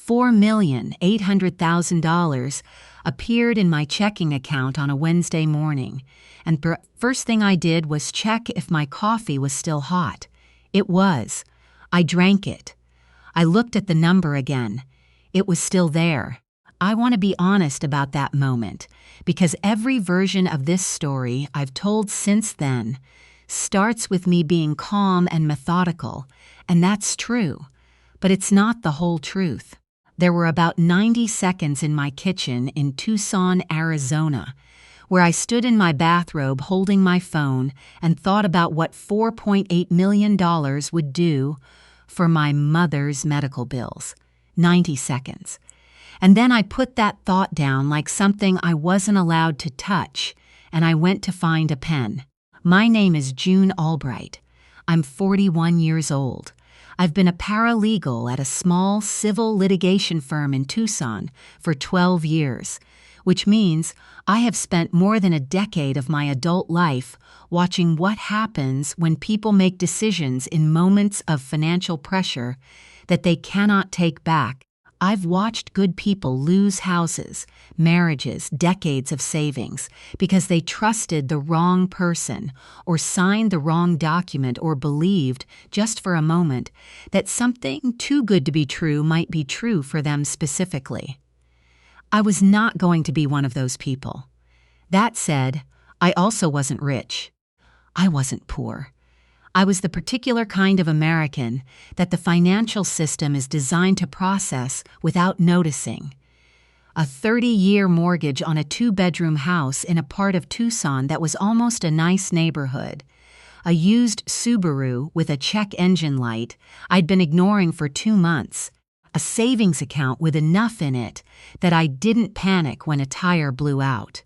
$4,800,000 appeared in my checking account on a Wednesday morning, and first thing I did was check if my coffee was still hot. It was. I drank it. I looked at the number again. It was still there. I want to be honest about that moment, because every version of this story I've told since then starts with me being calm and methodical, and that's true. But it's not the whole truth. There were about 90 seconds in my kitchen in Tucson, Arizona, where I stood in my bathrobe holding my phone and thought about what $4.8 million would do for my mother's medical bills. 90 seconds. And then I put that thought down like something I wasn't allowed to touch, and I went to find a pen. My name is June Albright. I'm 41 years old. I've been a paralegal at a small civil litigation firm in Tucson for 12 years, which means I have spent more than a decade of my adult life watching what happens when people make decisions in moments of financial pressure that they cannot take back. I've watched good people lose houses, marriages, decades of savings because they trusted the wrong person or signed the wrong document or believed, just for a moment, that something too good to be true might be true for them specifically. I was not going to be one of those people. That said, I also wasn't rich. I wasn't poor. I was the particular kind of American that the financial system is designed to process without noticing. A 30-year mortgage on a 2-bedroom house in a part of Tucson that was almost a nice neighborhood. A used Subaru with a check engine light I'd been ignoring for 2 months. A savings account with enough in it that I didn't panic when a tire blew out.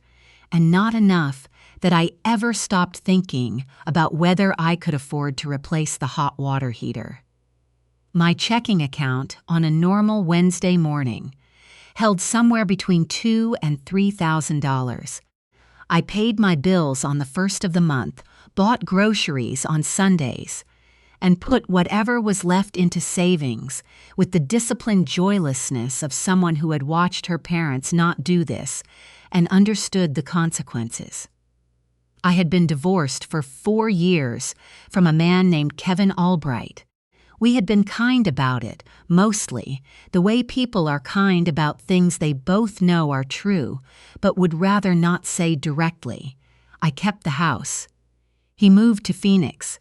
And not enough that I ever stopped thinking about whether I could afford to replace the hot water heater. My checking account on a normal Wednesday morning held somewhere between $2,000 and $3,000. I paid my bills on the first of the month, bought groceries on Sundays, and put whatever was left into savings with the disciplined joylessness of someone who had watched her parents not do this and understood the consequences. I had been divorced for 4 years from a man named Kevin Albright. We had been kind about it, mostly, the way people are kind about things they both know are true, but would rather not say directly. I kept the house. He moved to Phoenix.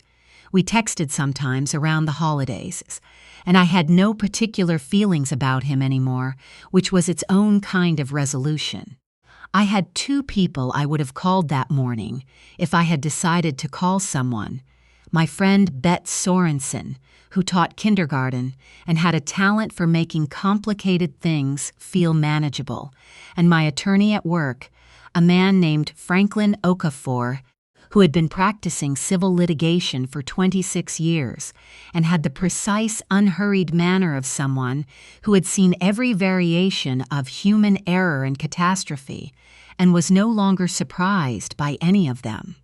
We texted sometimes around the holidays, and I had no particular feelings about him anymore, which was its own kind of resolution. I had 2 people I would have called that morning if I had decided to call someone. My friend Bet Sorensen, who taught kindergarten and had a talent for making complicated things feel manageable, and my attorney at work, a man named Franklin Okafor, who had been practicing civil litigation for 26 years and had the precise, unhurried manner of someone who had seen every variation of human error and catastrophe and was no longer surprised by any of them.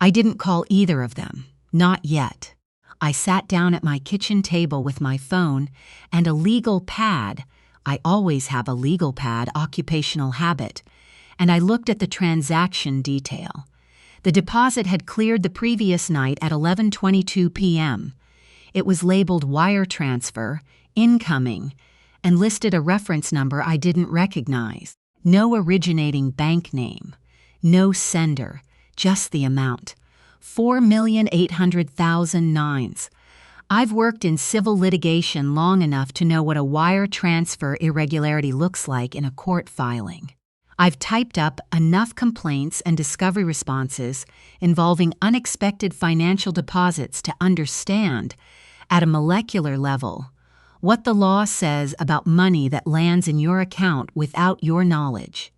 I didn't call either of them, not yet. I sat down at my kitchen table with my phone and a legal pad. I always have a legal pad, occupational habit, and I looked at the transaction detail. The deposit had cleared the previous night at 11:22 p.m. It was labeled wire transfer, incoming, and listed a reference number I didn't recognize. No originating bank name. No sender. Just the amount. $4,800,000. I've worked in civil litigation long enough to know what a wire transfer irregularity looks like in a court filing. I've typed up enough complaints and discovery responses involving unexpected financial deposits to understand, at a molecular level, what the law says about money that lands in your account without your knowledge.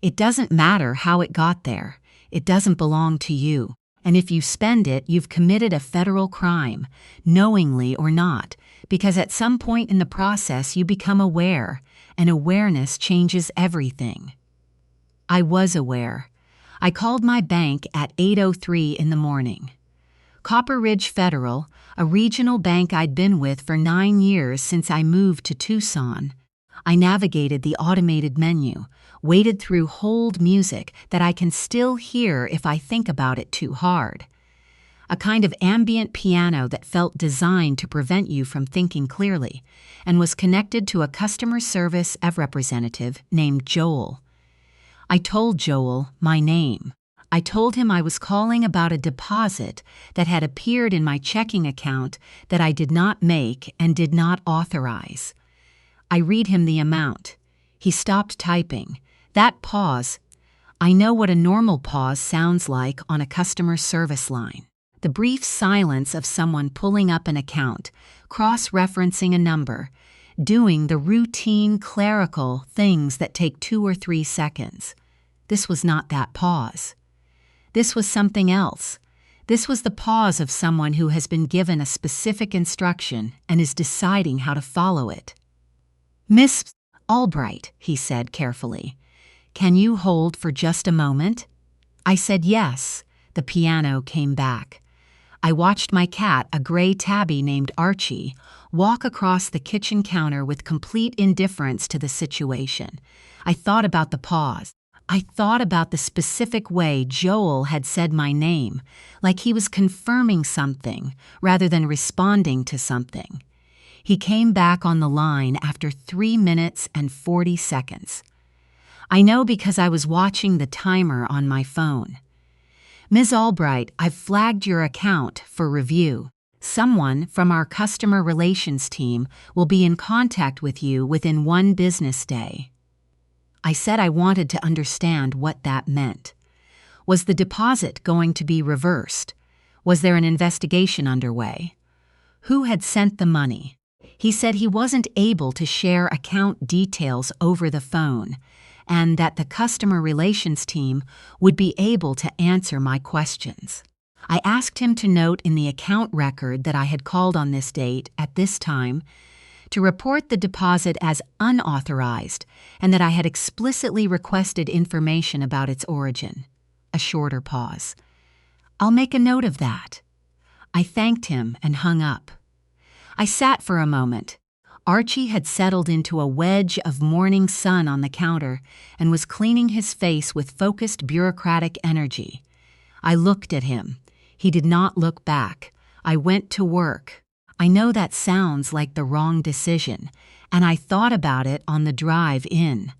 It doesn't matter how it got there. It doesn't belong to you. And if you spend it, you've committed a federal crime, knowingly or not, because at some point in the process you become aware, and awareness changes everything. I was aware. I called my bank at 8:03 in the morning. Copper Ridge Federal, a regional bank I'd been with for 9 years since I moved to Tucson. I navigated the automated menu, waded through hold music that I can still hear if I think about it too hard. A kind of ambient piano that felt designed to prevent you from thinking clearly, and was connected to a customer service representative named Joel. I told Joel my name. I told him I was calling about a deposit that had appeared in my checking account that I did not make and did not authorize. I read him the amount. He stopped typing. That pause. I know what a normal pause sounds like on a customer service line. The brief silence of someone pulling up an account, cross-referencing a number, doing the routine clerical things that take 2 or 3 seconds. This was not that pause. This was something else. This was the pause of someone who has been given a specific instruction and is deciding how to follow it. "Miss Albright," he said carefully, "can you hold for just a moment?" I said yes. The piano came back. I watched my cat, a gray tabby named Archie, walk across the kitchen counter with complete indifference to the situation. I thought about the pause. I thought about the specific way Joel had said my name, like he was confirming something rather than responding to something. He came back on the line after 3 minutes and 40 seconds. I know because I was watching the timer on my phone. "Ms. Albright, I've flagged your account for review. Someone from our customer relations team will be in contact with you within 1 business day." I said I wanted to understand what that meant. Was the deposit going to be reversed? Was there an investigation underway? Who had sent the money? He said he wasn't able to share account details over the phone, and that the customer relations team would be able to answer my questions. I asked him to note in the account record that I had called on this date at this time to report the deposit as unauthorized and that I had explicitly requested information about its origin. A shorter pause. "I'll make a note of that." I thanked him and hung up. I sat for a moment. Archie had settled into a wedge of morning sun on the counter and was cleaning his face with focused bureaucratic energy. I looked at him. He did not look back. I went to work. I know that sounds like the wrong decision, and I thought about it on the drive in.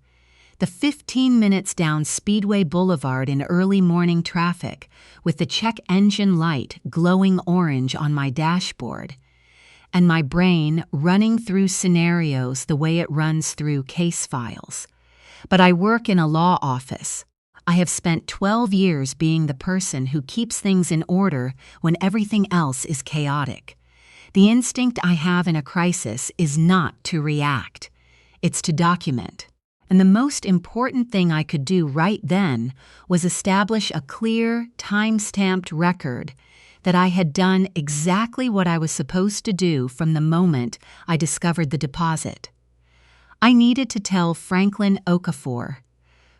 The 15 minutes down Speedway Boulevard in early morning traffic, with the check engine light glowing orange on my dashboard, and my brain running through scenarios the way it runs through case files. But I work in a law office. I have spent 12 years being the person who keeps things in order when everything else is chaotic. The instinct I have in a crisis is not to react. It's to document. And the most important thing I could do right then was establish a clear, time-stamped record that I had done exactly what I was supposed to do from the moment I discovered the deposit. I needed to tell Franklin Okafor.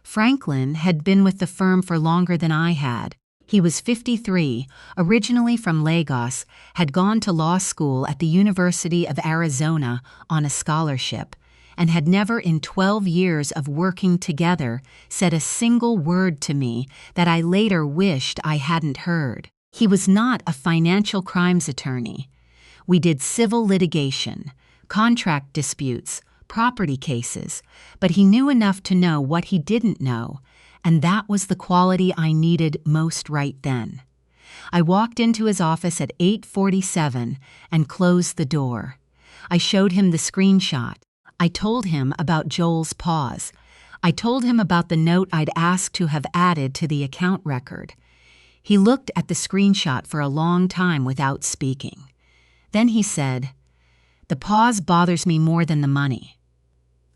Franklin had been with the firm for longer than I had. He was 53, originally from Lagos, had gone to law school at the University of Arizona on a scholarship, and had never in 12 years of working together said a single word to me that I later wished I hadn't heard. He was not a financial crimes attorney. We did civil litigation, contract disputes, property cases, but he knew enough to know what he didn't know, and that was the quality I needed most right then. I walked into his office at 8:47 and closed the door. I showed him the screenshot. I told him about Joel's pause. I told him about the note I'd asked to have added to the account record. He looked at the screenshot for a long time without speaking. Then he said, "The pause bothers me more than the money."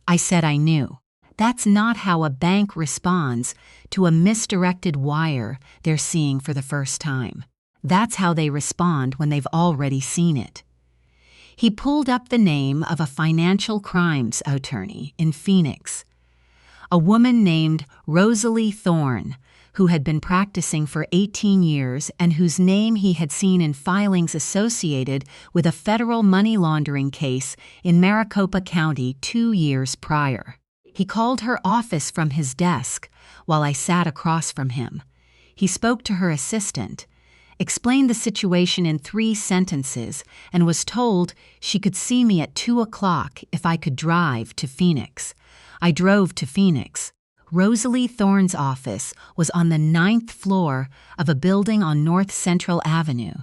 I said I knew. That's not how a bank responds to a misdirected wire they're seeing for the first time. That's how they respond when they've already seen it. He pulled up the name of a financial crimes attorney in Phoenix, a woman named Rosalie Thorne, who had been practicing for 18 years and whose name he had seen in filings associated with a federal money laundering case in Maricopa County 2 years prior. He called her office from his desk while I sat across from him. He spoke to her assistant, explained the situation in 3 sentences, and was told she could see me at 2 o'clock if I could drive to Phoenix. I drove to Phoenix. Rosalie Thorne's office was on the 9th floor of a building on North Central Avenue,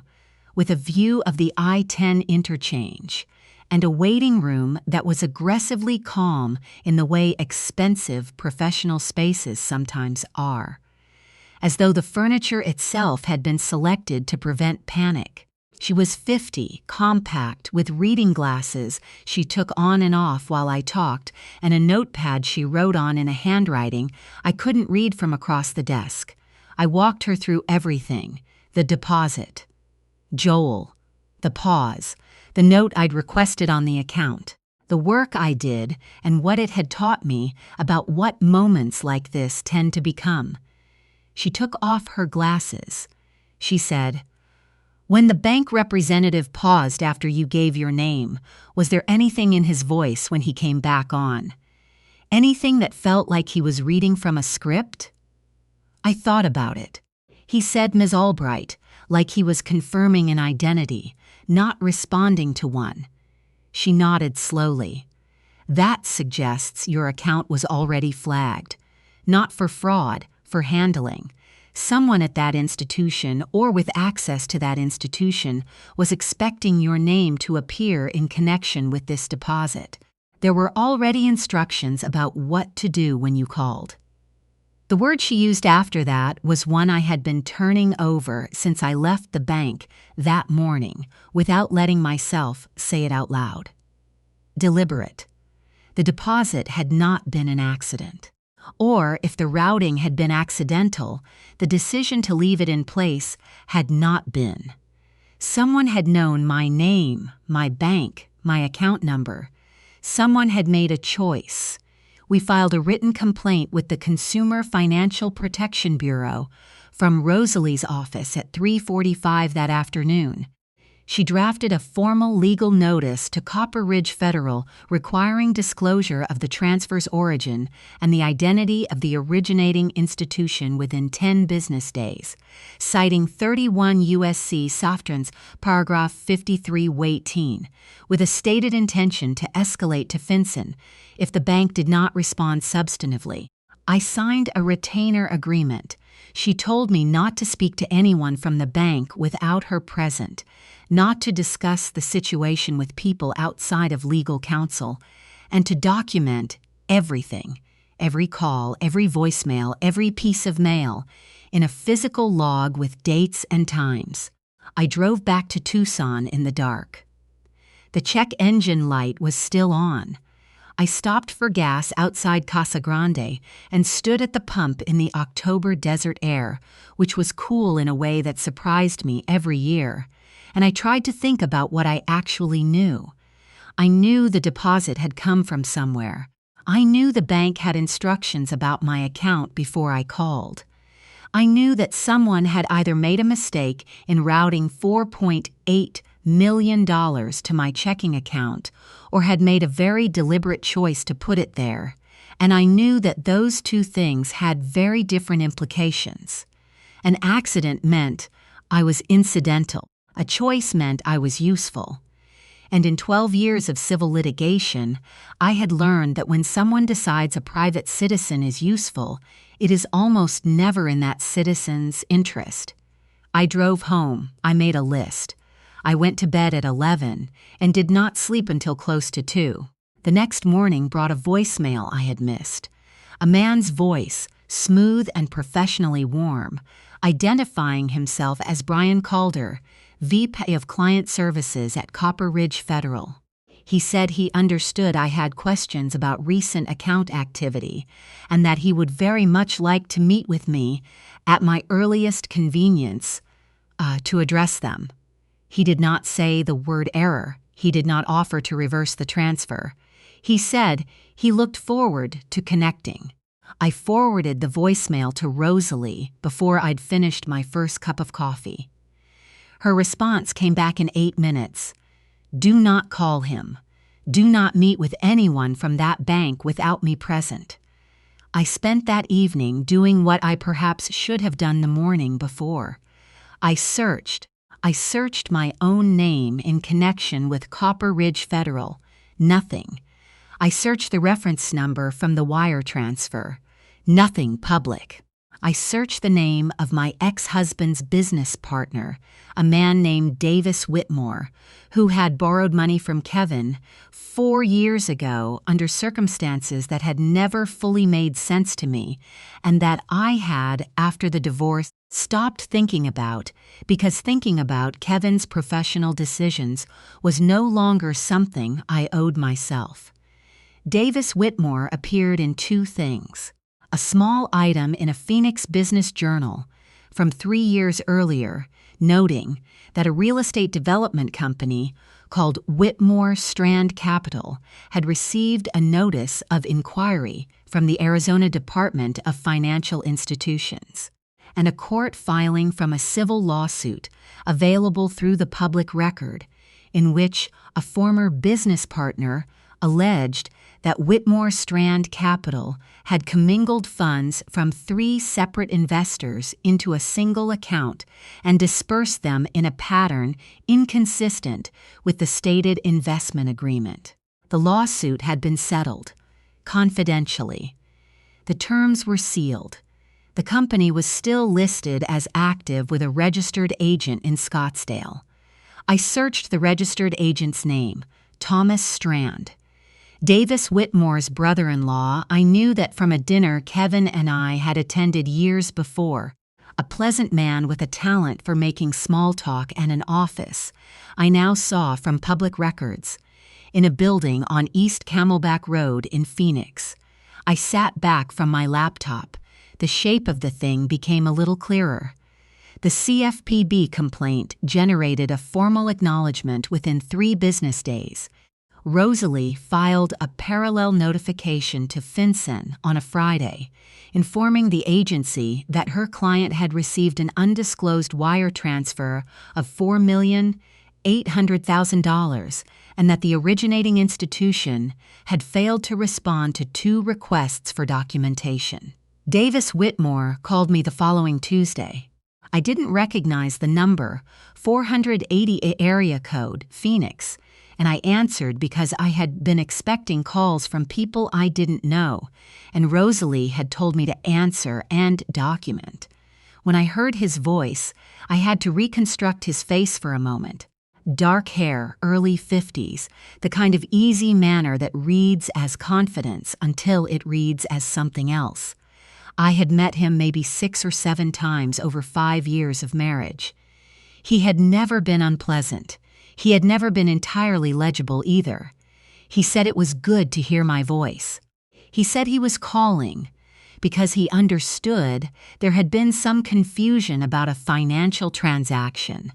with a view of the I-10 interchange, and a waiting room that was aggressively calm in the way expensive professional spaces sometimes are, as though the furniture itself had been selected to prevent panic. She was 50, compact, with reading glasses she took on and off while I talked, and a notepad she wrote on in a handwriting I couldn't read from across the desk. I walked her through everything: the deposit, Joel, the pause, the note I'd requested on the account, the work I did, and what it had taught me about what moments like this tend to become. She took off her glasses. She said, "When the bank representative paused after you gave your name, was there anything in his voice when he came back on? Anything that felt like he was reading from a script?" I thought about it. He said Ms. Albright, like he was confirming an identity, not responding to one. She nodded slowly. "That suggests your account was already flagged. Not for fraud, for handling. Someone at that institution or with access to that institution was expecting your name to appear in connection with this deposit. There were already instructions about what to do when you called." The word she used after that was one I had been turning over since I left the bank that morning without letting myself say it out loud. Deliberate. The deposit had not been an accident. Or, if the routing had been accidental, the decision to leave it in place had not been. Someone had known my name, my bank, my account number. Someone had made a choice. We filed a written complaint with the Consumer Financial Protection Bureau from Rosalie's office at 3:45 that afternoon. She drafted a formal legal notice to Copper Ridge Federal requiring disclosure of the transfer's origin and the identity of the originating institution within 10 business days, citing 31 U.S.C. Softrans paragraph 53(18), with a stated intention to escalate to FinCEN if the bank did not respond substantively. I signed a retainer agreement. She told me not to speak to anyone from the bank without her present, not to discuss the situation with people outside of legal counsel, and to document everything, every call, every voicemail, every piece of mail, in a physical log with dates and times. I drove back to Tucson in the dark. The check engine light was still on. I stopped for gas outside Casa Grande and stood at the pump in the October desert air, which was cool in a way that surprised me every year, and I tried to think about what I actually knew. I knew the deposit had come from somewhere. I knew the bank had instructions about my account before I called. I knew that someone had either made a mistake in routing $4.8 million to my checking account or had made a very deliberate choice to put it there, and I knew that those two things had very different implications. An accident meant I was incidental. A choice meant I was useful. And in 12 years of civil litigation, I had learned that when someone decides a private citizen is useful, it is almost never in that citizen's interest. I drove home. I made a list. I went to bed at 11 and did not sleep until close to 2. The next morning brought a voicemail I had missed. A man's voice, smooth and professionally warm, identifying himself as Brian Calder, VP of Client Services at Copper Ridge Federal. He said he understood I had questions about recent account activity and that he would very much like to meet with me at my earliest convenience to address them. He did not say the word error. He did not offer to reverse the transfer. He said he looked forward to connecting. I forwarded the voicemail to Rosalie before I'd finished my first cup of coffee. Her response came back in 8 minutes. Do not call him. Do not meet with anyone from that bank without me present. I spent that evening doing what I perhaps should have done the morning before. I searched my own name in connection with Copper Ridge Federal. Nothing. I searched the reference number from the wire transfer. Nothing public. I searched the name of my ex-husband's business partner, a man named Davis Whitmore, who had borrowed money from Kevin 4 years ago under circumstances that had never fully made sense to me, and that I had, after the divorce, stopped thinking about because thinking about Kevin's professional decisions was no longer something I owed myself. Davis Whitmore appeared in 2 things. A small item in a Phoenix Business Journal from 3 years earlier, noting that a real estate development company called Whitmore Strand Capital had received a notice of inquiry from the Arizona Department of Financial Institutions, and a court filing from a civil lawsuit available through the public record, in which a former business partner alleged that Whitmore Strand Capital had commingled funds from 3 separate investors into a single account and dispersed them in a pattern inconsistent with the stated investment agreement. The lawsuit had been settled, confidentially. The terms were sealed. The company was still listed as active with a registered agent in Scottsdale. I searched the registered agent's name, Thomas Strand. Davis Whitmore's brother-in-law, I knew that from a dinner Kevin and I had attended years before. A pleasant man with a talent for making small talk and an office, I now saw from public records, in a building on East Camelback Road in Phoenix. I sat back from my laptop. The shape of the thing became a little clearer. The CFPB complaint generated a formal acknowledgement within 3 business days. Rosalie filed a parallel notification to FinCEN on a Friday, informing the agency that her client had received an undisclosed wire transfer of $4,800,000 and that the originating institution had failed to respond to 2 requests for documentation. Davis Whitmore called me the following Tuesday. I didn't recognize the number, 480 area code, Phoenix, and I answered because I had been expecting calls from people I didn't know, and Rosalie had told me to answer and document. When I heard his voice, I had to reconstruct his face for a moment. Dark hair, early 50s, the kind of easy manner that reads as confidence until it reads as something else. I had met him maybe 6 or 7 times over 5 years of marriage. He had never been unpleasant. He had never been entirely legible either. He said it was good to hear my voice. He said he was calling because he understood there had been some confusion about a financial transaction,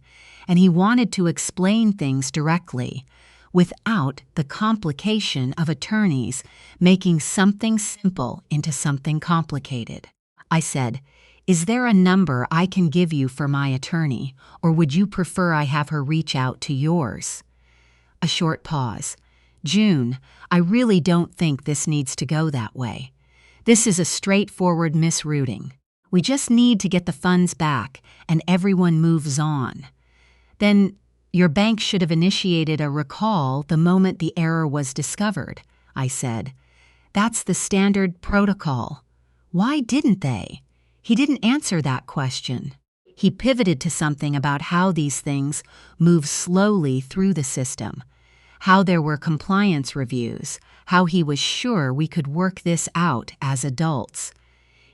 and he wanted to explain things directly, without the complication of attorneys making something simple into something complicated. I said, "Is there a number I can give you for my attorney, or would you prefer I have her reach out to yours?" A short pause. "June, I really don't think this needs to go that way. This is a straightforward misrouting. We just need to get the funds back, and everyone moves on." "Then your bank should have initiated a recall the moment the error was discovered," I said. "That's the standard protocol." "Why didn't they?" He didn't answer that question. He pivoted to something about how these things move slowly through the system, how there were compliance reviews, how he was sure we could work this out as adults.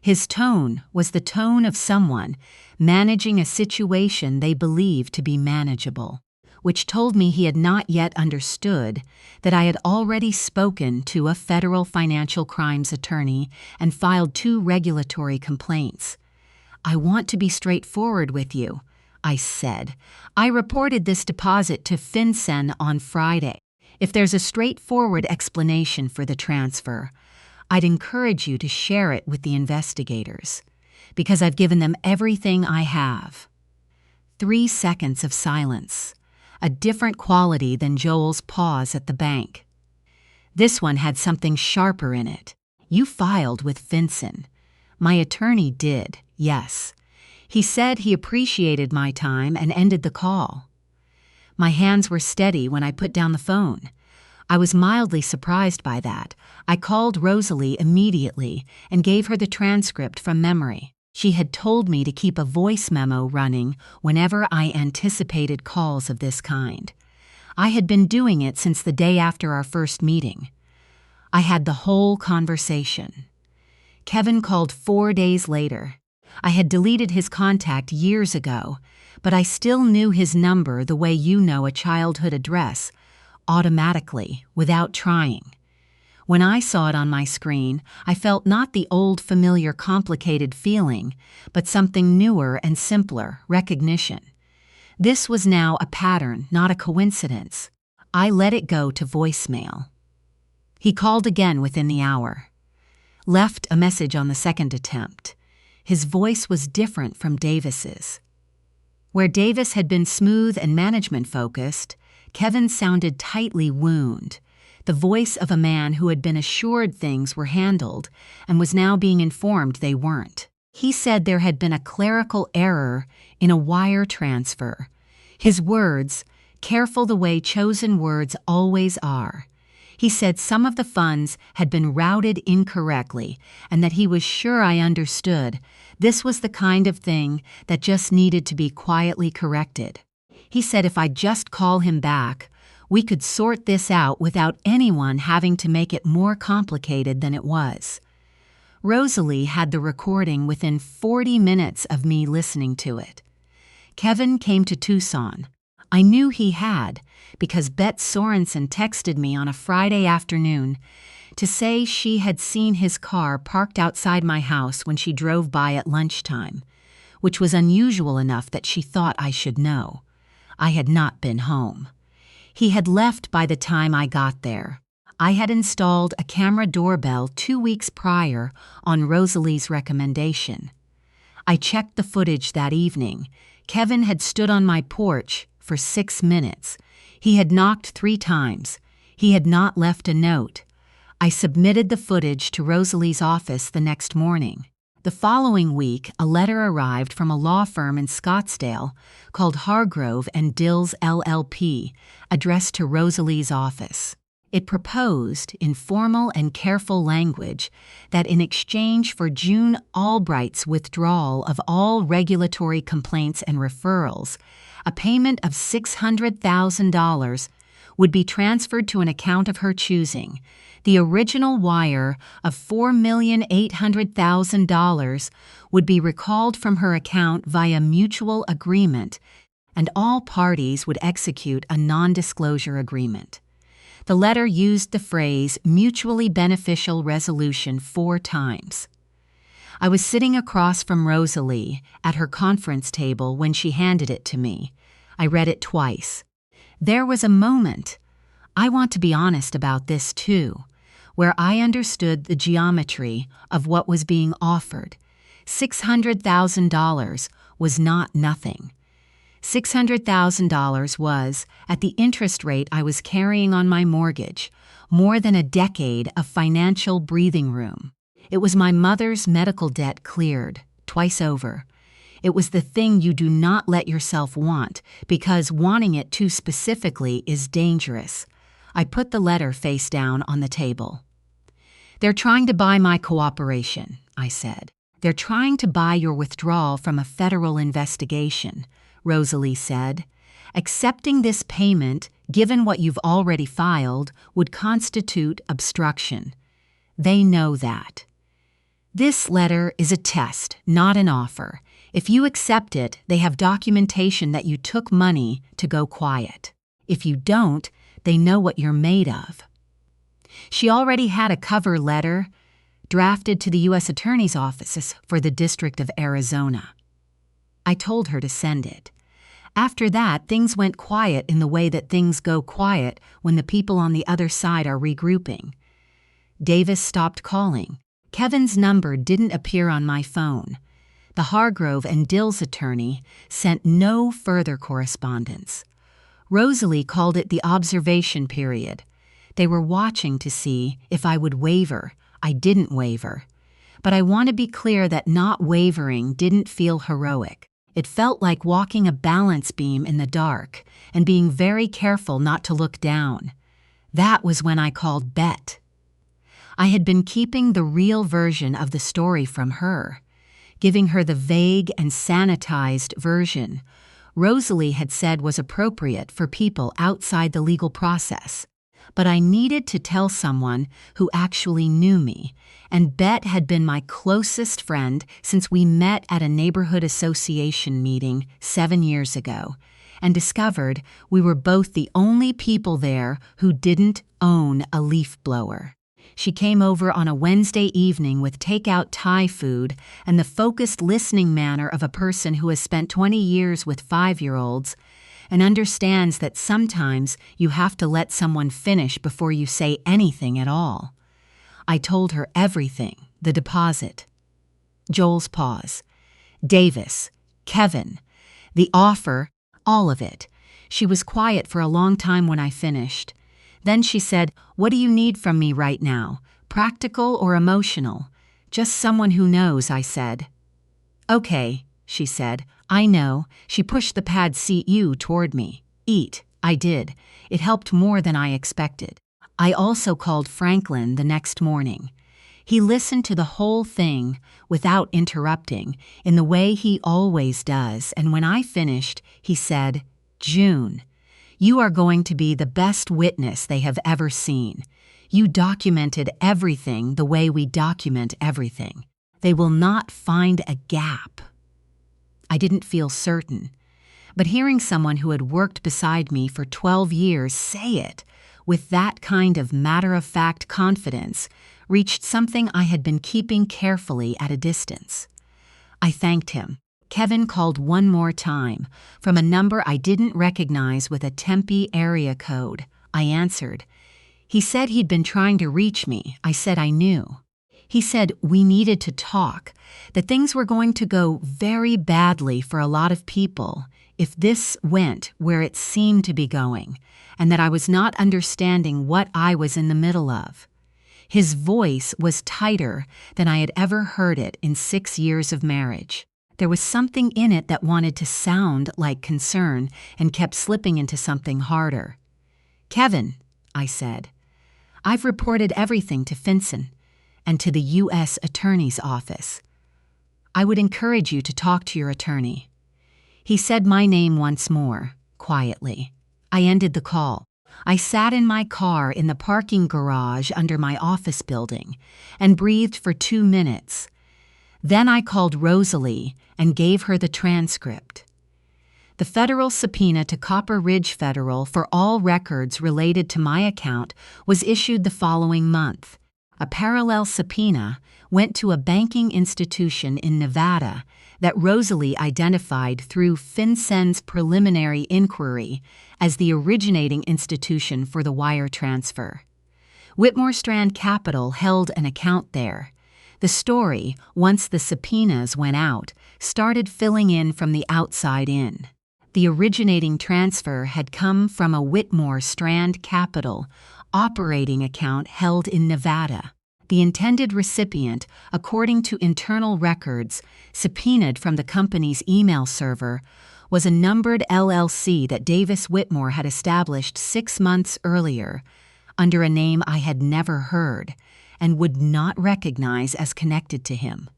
His tone was the tone of someone managing a situation they believed to be manageable, which told me he had not yet understood that I had already spoken to a federal financial crimes attorney and filed 2 regulatory complaints. "I want to be straightforward with you," I said. "I reported this deposit to FinCEN on Friday. If there's a straightforward explanation for the transfer, I'd encourage you to share it with the investigators, because I've given them everything I have." 3 seconds of silence, a different quality than Joel's pause at the bank. This one had something sharper in it. "You filed with Finson." "My attorney did, yes. He said he appreciated my time and ended the call." My hands were steady when I put down the phone. I was mildly surprised by that. I called Rosalie immediately and gave her the transcript from memory. She had told me to keep a voice memo running whenever I anticipated calls of this kind. I had been doing it since the day after our first meeting. I had the whole conversation. Kevin called 4 days later. I had deleted his contact years ago, but I still knew his number the way you know a childhood address, automatically, without trying. When I saw it on my screen, I felt not the old familiar complicated feeling, but something newer and simpler, recognition. This was now a pattern, not a coincidence. I let it go to voicemail. He called again within the hour. Left a message on the second attempt. His voice was different from Davis's. Where Davis had been smooth and management-focused, Kevin sounded tightly wound, the voice of a man who had been assured things were handled and was now being informed they weren't. He said there had been a clerical error in a wire transfer. His words, careful the way chosen words always are. He said some of the funds had been routed incorrectly and that he was sure I understood. This was the kind of thing that just needed to be quietly corrected. He said if I'd just call him back, we could sort this out without anyone having to make it more complicated than it was. Rosalie had the recording within 40 minutes of me listening to it. Kevin came to Tucson. I knew he had, because Bette Sorensen texted me on a Friday afternoon to say she had seen his car parked outside my house when she drove by at lunchtime, which was unusual enough that she thought I should know. I had not been home. He had left by the time I got there. I had installed a camera doorbell 2 weeks prior on Rosalie's recommendation. I checked the footage that evening. Kevin had stood on my porch for 6 minutes. He had knocked 3 times. He had not left a note. I submitted the footage to Rosalie's office the next morning. The following week, a letter arrived from a law firm in Scottsdale called Hargrove and Dills LLP, addressed to Rosalie's office. It proposed, in formal and careful language, that in exchange for June Albright's withdrawal of all regulatory complaints and referrals, a payment of $600,000 would be transferred to an account of her choosing. The original wire of $4,800,000 would be recalled from her account via mutual agreement, and all parties would execute a non-disclosure agreement. The letter used the phrase mutually beneficial resolution 4 times. I was sitting across from Rosalie at her conference table when she handed it to me. I read it twice. There was a moment, I want to be honest about this too, where I understood the geometry of what was being offered. $600,000 was not nothing. $600,000 was, at the interest rate I was carrying on my mortgage, more than a decade of financial breathing room. It was my mother's medical debt cleared, twice over. It was the thing you do not let yourself want, because wanting it too specifically is dangerous. I put the letter face down on the table. "They're trying to buy my cooperation," I said. "They're trying to buy your withdrawal from a federal investigation," Rosalie said. "Accepting this payment, given what you've already filed, would constitute obstruction. They know that. This letter is a test, not an offer. If you accept it, they have documentation that you took money to go quiet. If you don't, they know what you're made of." She already had a cover letter drafted to the U.S. Attorney's Office for the District of Arizona. I told her to send it. After that, things went quiet in the way that things go quiet when the people on the other side are regrouping. Davis stopped calling. Kevin's number didn't appear on my phone. The Hargrove and Dills attorney sent no further correspondence. Rosalie called it the observation period. They were watching to see if I would waver. I didn't waver. But I want to be clear that not wavering didn't feel heroic. It felt like walking a balance beam in the dark and being very careful not to look down. That was when I called Bet. I had been keeping the real version of the story from her, giving her the vague and sanitized version Rosalie had said was appropriate for people outside the legal process. But I needed to tell someone who actually knew me, and Bet had been my closest friend since we met at a neighborhood association meeting 7 years ago, and discovered we were both the only people there who didn't own a leaf blower. She came over on a Wednesday evening with takeout Thai food and the focused listening manner of a person who has spent 20 years with 5-year-olds and understands that sometimes you have to let someone finish before you say anything at all. I told her everything, the deposit. Joel's pause. Davis, Kevin, the offer, all of it. She was quiet for a long time when I finished. Then she said, "What do you need from me right now? Practical or emotional?" "Just someone who knows," I said. "Okay," she said. "I know." She pushed the pad CU toward me. "Eat." I did. It helped more than I expected. I also called Franklin the next morning. He listened to the whole thing without interrupting, in the way he always does, and when I finished, he said, "June, you are going to be the best witness they have ever seen. You documented everything the way we document everything. They will not find a gap." I didn't feel certain, but hearing someone who had worked beside me for 12 years say it with that kind of matter-of-fact confidence reached something I had been keeping carefully at a distance. I thanked him. Kevin called one more time, from a number I didn't recognize with a Tempe area code. I answered. He said he'd been trying to reach me. I said I knew. He said we needed to talk, that things were going to go very badly for a lot of people if this went where it seemed to be going, and that I was not understanding what I was in the middle of. His voice was tighter than I had ever heard it in 6 years of marriage. There was something in it that wanted to sound like concern and kept slipping into something harder. "Kevin," I said, "I've reported everything to Finson and to the U.S. Attorney's Office. I would encourage you to talk to your attorney." He said my name once more, quietly. I ended the call. I sat in my car in the parking garage under my office building and breathed for 2 minutes. Then I called Rosalie and gave her the transcript. The federal subpoena to Copper Ridge Federal for all records related to my account was issued the following month. A parallel subpoena went to a banking institution in Nevada that Rosalie identified through FinCEN's preliminary inquiry as the originating institution for the wire transfer. Whitmore Strand Capital held an account there. The story, once the subpoenas went out, started filling in from the outside in. The originating transfer had come from a Whitmore Strand Capital operating account held in Nevada. The intended recipient, according to internal records subpoenaed from the company's email server, was a numbered LLC that Davis Whitmore had established 6 months earlier under a name I had never heard and would not recognize as connected to him.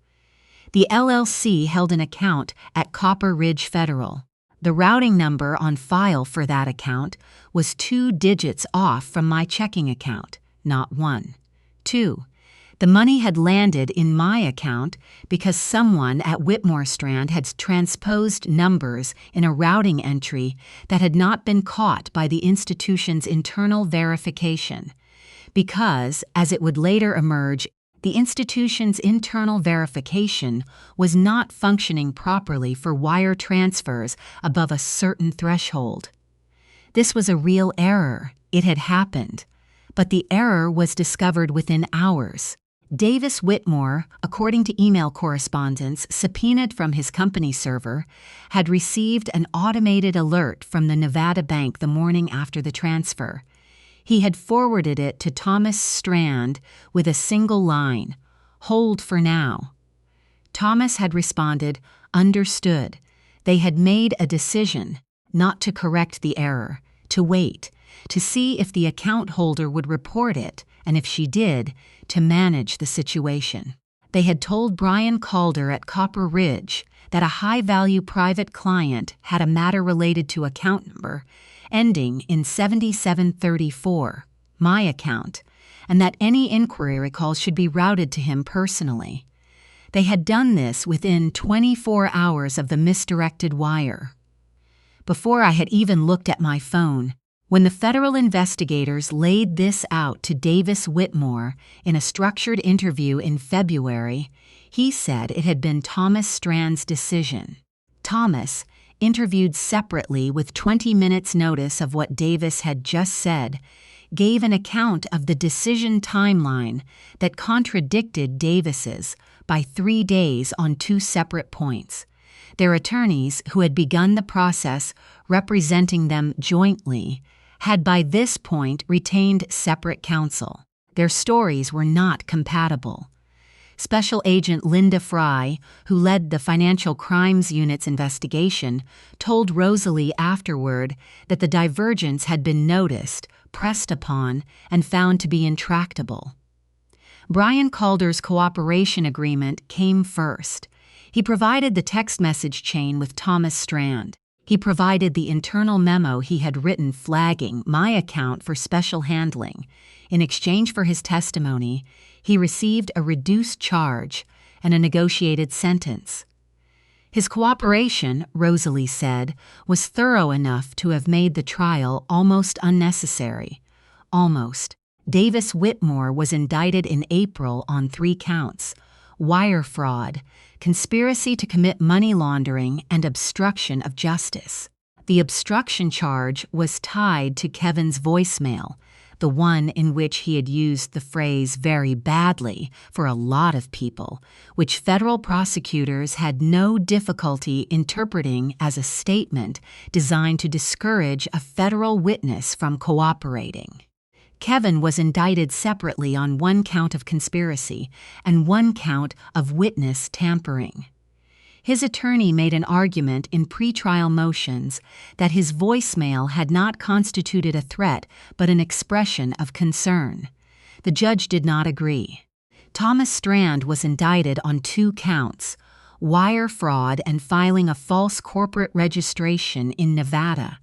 The LLC held an account at Copper Ridge Federal. The routing number on file for that account was 2 digits off from my checking account, not 1. 2. The money had landed in my account because someone at Whitmore Strand had transposed numbers in a routing entry that had not been caught by the institution's internal verification. Because, as it would later emerge, the institution's internal verification was not functioning properly for wire transfers above a certain threshold. This was a real error. It had happened. but the error was discovered within hours. Davis Whitmore, according to email correspondence subpoenaed from his company server, had received an automated alert from the Nevada Bank the morning after the transfer. He had forwarded it to Thomas Strand with a single line, "Hold for now." Thomas had responded, "Understood." They had made a decision not to correct the error, to wait, to see if the account holder would report it, and if she did, to manage the situation. They had told Brian Calder at Copper Ridge that a high-value private client had a matter related to account number ending in 7734, my account, and that any inquiry calls should be routed to him personally. They had done this within 24 hours of the misdirected wire. Before I had even looked at my phone, when the federal investigators laid this out to Davis Whitmore in a structured interview in February, he said it had been Thomas Strand's decision. Thomas, interviewed separately with 20 minutes' notice of what Davis had just said, gave an account of the decision timeline that contradicted Davis's by 3 days on 2 separate points. Their attorneys, who had begun the process representing them jointly, had by this point retained separate counsel. Their stories were not compatible. Special Agent Linda Fry, who led the Financial Crimes Unit's investigation, told Rosalie afterward that the divergence had been noticed, pressed upon, and found to be intractable. Brian Calder's cooperation agreement came first. He provided the text message chain with Thomas Strand. He provided the internal memo he had written flagging my account for special handling. In exchange for his testimony, he received a reduced charge and a negotiated sentence. His cooperation, Rosalie said, was thorough enough to have made the trial almost unnecessary. Almost. Davis Whitmore was indicted in April on 3 counts: wire fraud, conspiracy to commit money laundering, and obstruction of justice. The obstruction charge was tied to Kevin's voicemail, the one in which he had used the phrase "very badly" for a lot of people, which federal prosecutors had no difficulty interpreting as a statement designed to discourage a federal witness from cooperating. Kevin was indicted separately on 1 count of conspiracy and 1 count of witness tampering. His attorney made an argument in pretrial motions that his voicemail had not constituted a threat but an expression of concern. The judge did not agree. Thomas Strand was indicted on 2 counts: wire fraud and filing a false corporate registration in Nevada.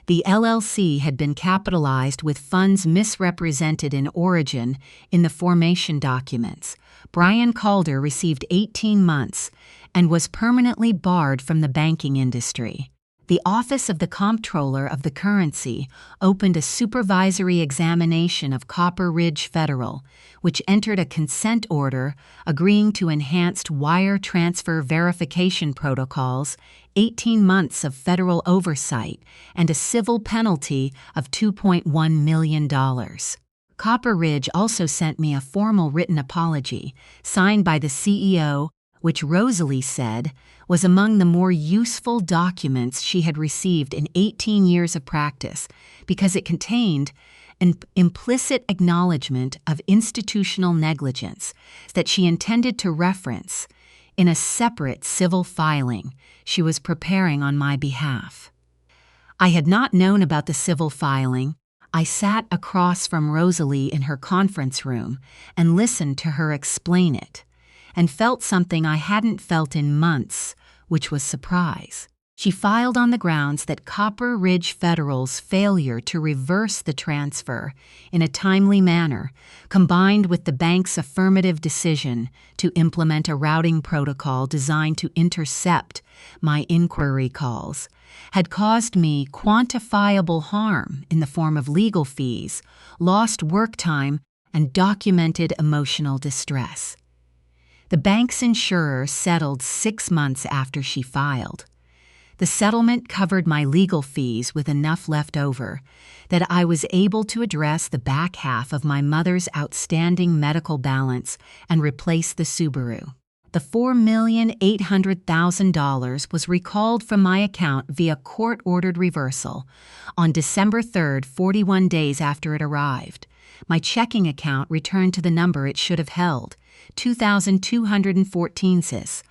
The LLC had been capitalized with funds misrepresented in origin in the formation documents. Brian Calder received 18 months and was permanently barred from the banking industry. The Office of the Comptroller of the Currency opened a supervisory examination of Copper Ridge Federal, which entered a consent order agreeing to enhanced wire transfer verification protocols, 18 months of federal oversight, and a civil penalty of $2.1 million. Copper Ridge also sent me a formal written apology, signed by the CEO, which Rosalie said was among the more useful documents she had received in 18 years of practice because it contained an implicit acknowledgement of institutional negligence that she intended to reference in a separate civil filing she was preparing on my behalf. I had not known about the civil filing. I sat across from Rosalie in her conference room and listened to her explain it, and felt something I hadn't felt in months, which was surprise. She filed on the grounds that Copper Ridge Federal's failure to reverse the transfer in a timely manner, combined with the bank's affirmative decision to implement a routing protocol designed to intercept my inquiry calls, had caused me quantifiable harm in the form of legal fees, lost work time, and documented emotional distress. The bank's insurer settled 6 months after she filed. The settlement covered my legal fees with enough left over that I was able to address the back half of my mother's outstanding medical balance and replace the Subaru. The $4,800,000 was recalled from my account via court-ordered reversal on December 3rd, 41 days after it arrived. My checking account returned to the number it should have held, 2,214 cis.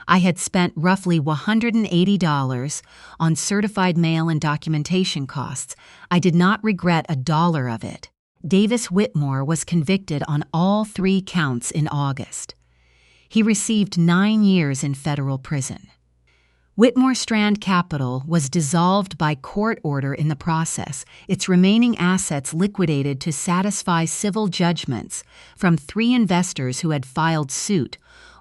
I had spent roughly $180 on certified mail and documentation costs. I did not regret a dollar of it. Davis Whitmore was convicted on all 3 counts in August. He received 9 years in federal prison. Whitmore Strand Capital was dissolved by court order in the process, its remaining assets liquidated to satisfy civil judgments from 3 investors who had filed suit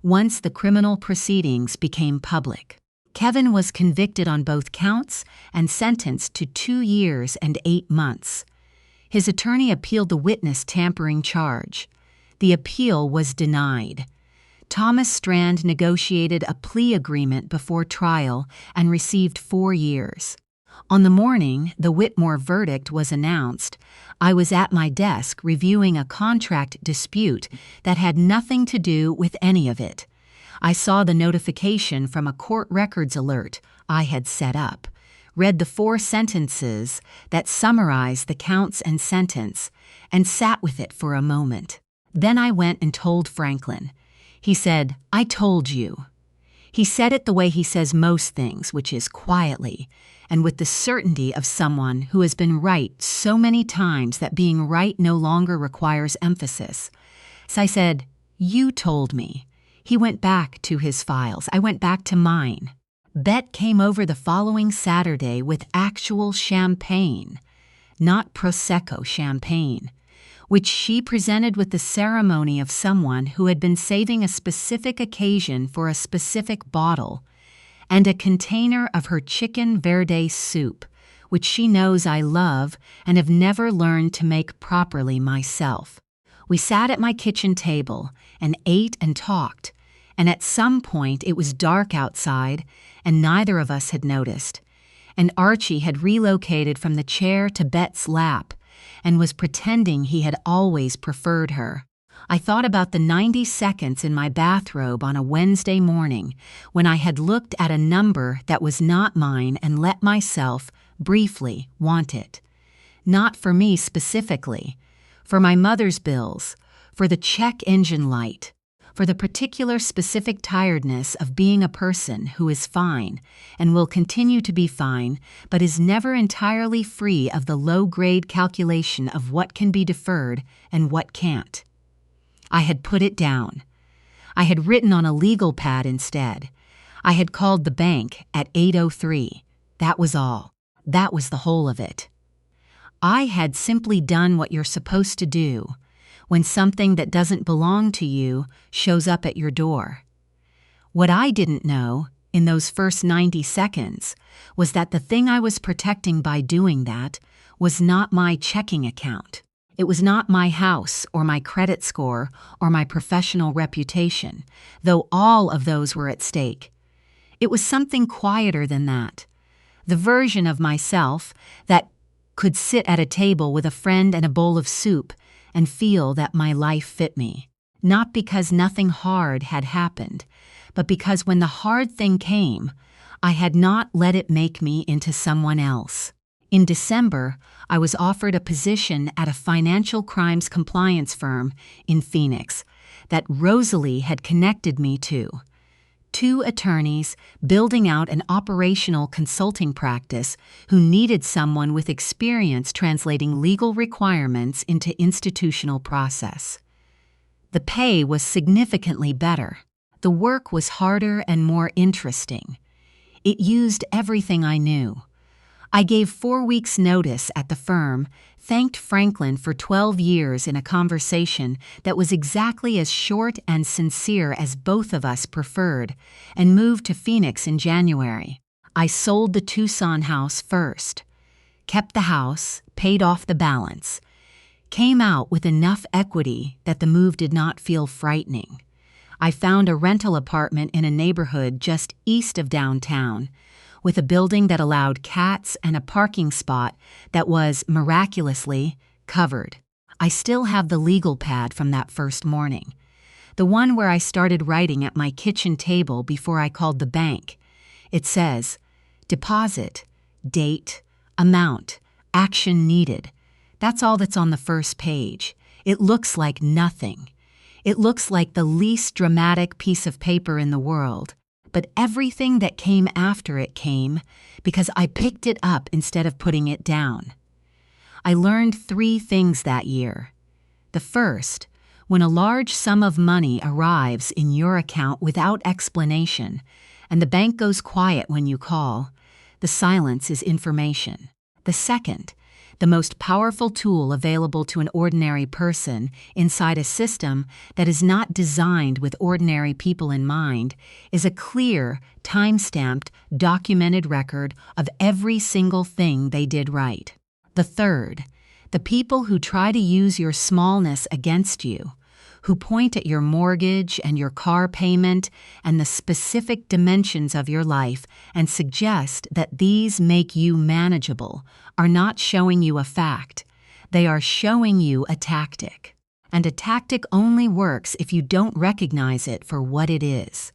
once the criminal proceedings became public. Kevin was convicted on both counts and sentenced to 2 years and 8 months. His attorney appealed the witness tampering charge. The appeal was denied. Thomas Strand negotiated a plea agreement before trial and received 4 years. On the morning the Whitmore verdict was announced, I was at my desk reviewing a contract dispute that had nothing to do with any of it. I saw the notification from a court records alert I had set up, read the 4 sentences that summarized the counts and sentence, and sat with it for a moment. Then I went and told Franklin. He said, "I told you." He said it the way he says most things, which is quietly, and with the certainty of someone who has been right so many times that being right no longer requires emphasis. So I said, "You told me." He went back to his files. I went back to mine. Bet came over the following Saturday with actual champagne, not Prosecco champagne, which she presented with the ceremony of someone who had been saving a specific occasion for a specific bottle, and a container of her chicken verde soup, which she knows I love and have never learned to make properly myself. We sat at my kitchen table and ate and talked, and at some point it was dark outside and neither of us had noticed, and Archie had relocated from the chair to Bet's lap and was pretending he had always preferred her. I thought about the 90 seconds in my bathrobe on a Wednesday morning when I had looked at a number that was not mine and let myself, briefly, want it. Not for me specifically, for my mother's bills, for the check engine light, for the particular specific tiredness of being a person who is fine and will continue to be fine, but is never entirely free of the low-grade calculation of what can be deferred and what can't. I had put it down. I had written on a legal pad instead. I had called the bank at 8:03. That was all. That was the whole of it. I had simply done what you're supposed to do when something that doesn't belong to you shows up at your door. What I didn't know in those first 90 seconds was that the thing I was protecting by doing that was not my checking account. It was not my house or my credit score or my professional reputation, though all of those were at stake. It was something quieter than that. The version of myself that could sit at a table with a friend and a bowl of soup and feel that my life fit me. Not because nothing hard had happened, but because when the hard thing came, I had not let it make me into someone else. In December, I was offered a position at a financial crimes compliance firm in Phoenix that Rosalie had connected me to. 2 attorneys building out an operational consulting practice who needed someone with experience translating legal requirements into institutional process. The pay was significantly better. The work was harder and more interesting. It used everything I knew. I gave 4 weeks' notice at the firm, thanked Franklin for 12 years in a conversation that was exactly as short and sincere as both of us preferred, and moved to Phoenix in January. I sold the Tucson house first, kept the house, paid off the balance, came out with enough equity that the move did not feel frightening. I found a rental apartment in a neighborhood just east of downtown, with a building that allowed cats and a parking spot that was, miraculously, covered. I still have the legal pad from that first morning, the one where I started writing at my kitchen table before I called the bank. It says, deposit, date, amount, action needed. That's all that's on the first page. It looks like nothing. It looks like the least dramatic piece of paper in the world. But everything that came after it came because I picked it up instead of putting it down. I learned 3 things that year. The first, when a large sum of money arrives in your account without explanation, and the bank goes quiet when you call, the silence is information. The second, the most powerful tool available to an ordinary person inside a system that is not designed with ordinary people in mind, is a clear, time-stamped, documented record of every single thing they did right. The third, the people who try to use your smallness against you, who point at your mortgage and your car payment and the specific dimensions of your life and suggest that these make you manageable, are not showing you a fact. They are showing you a tactic. And a tactic only works if you don't recognize it for what it is.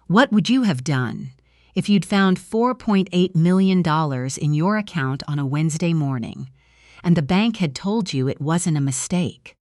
What would you have done if you'd found $4.8 million in your account on a Wednesday morning, and the bank had told you it wasn't a mistake?